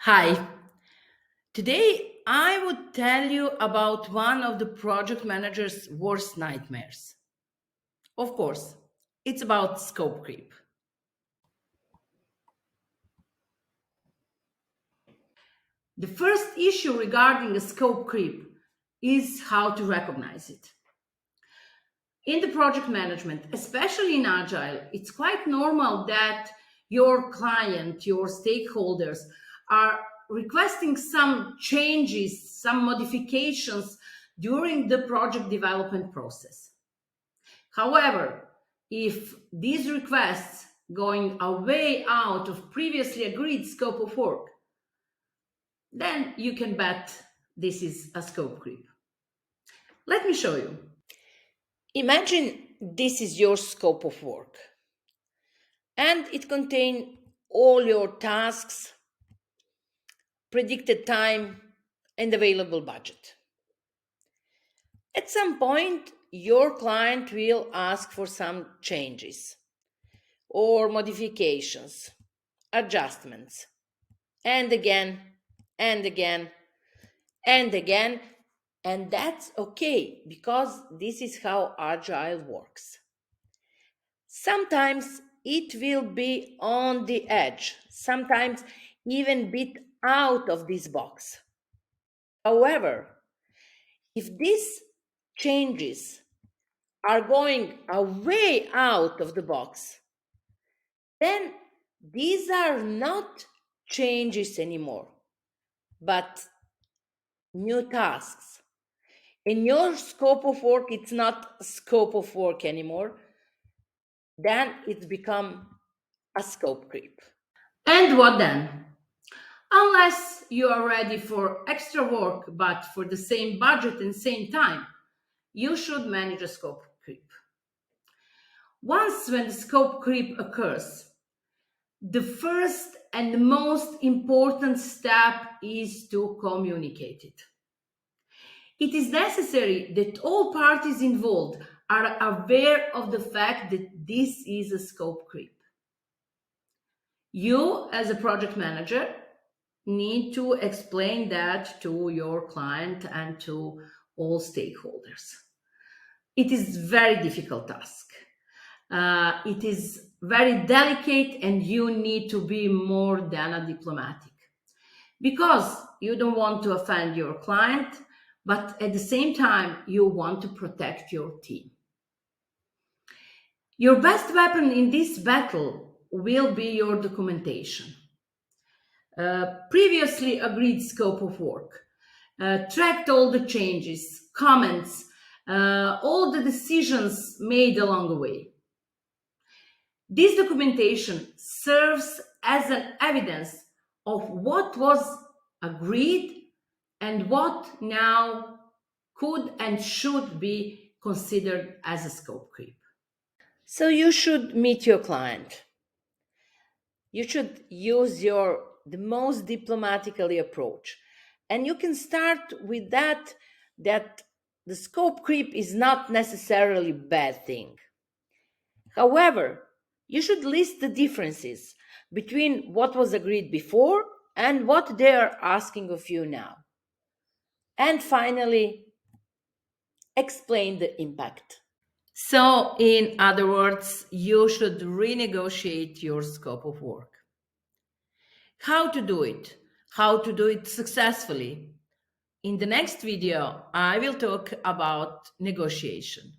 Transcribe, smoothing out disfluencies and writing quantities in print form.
Hi, today I would tell you about one of the project manager's worst nightmares. Of course, it's about scope creep. The first issue regarding a scope creep is how to recognize it. In the project management, especially in Agile, it's quite normal that your client, your stakeholders are requesting some changes, some modifications during the project development process. However, if these requests going away out of previously agreed scope of work, then you can bet this is a scope creep. Let me show you. Imagine this is your scope of work and it contains all your tasks, predicted time, and available budget. At some point, your client will ask for some changes or modifications, adjustments, and again, and again, and again. And that's okay because this is how Agile works. Sometimes it will be on the edge, sometimes even bit out of this box. However, if these changes are going away out of the box, then these are not changes anymore, but new tasks. In your scope of work, it's not a scope of work anymore, then it's become a scope creep. And what then? Unless you are ready for extra work, but for the same budget and same time, you should manage a scope creep. Once when the scope creep occurs, the first and most important step is to communicate it. It is necessary that all parties involved are aware of the fact that this is a scope creep. You, as a project manager, need to explain that to your client and to all stakeholders. It is very difficult task. It is very delicate and you need to be more than a diplomatic because you don't want to offend your client, but at the same time, you want to protect your team. Your best weapon in this battle will be your documentation. Previously agreed scope of work, tracked all the changes, comments, all the decisions made along the way. This documentation serves as an evidence of what was agreed and what now could and should be considered as a scope creep. So you should meet your client. You should use your the most diplomatically approach. And you can start with that the scope creep is not necessarily a bad thing. However, you should list the differences between what was agreed before and what they are asking of you now. And finally, explain the impact. So, in other words, you should renegotiate your scope of work. How to do it? How to do it successfully? In the next video, I will talk about negotiation.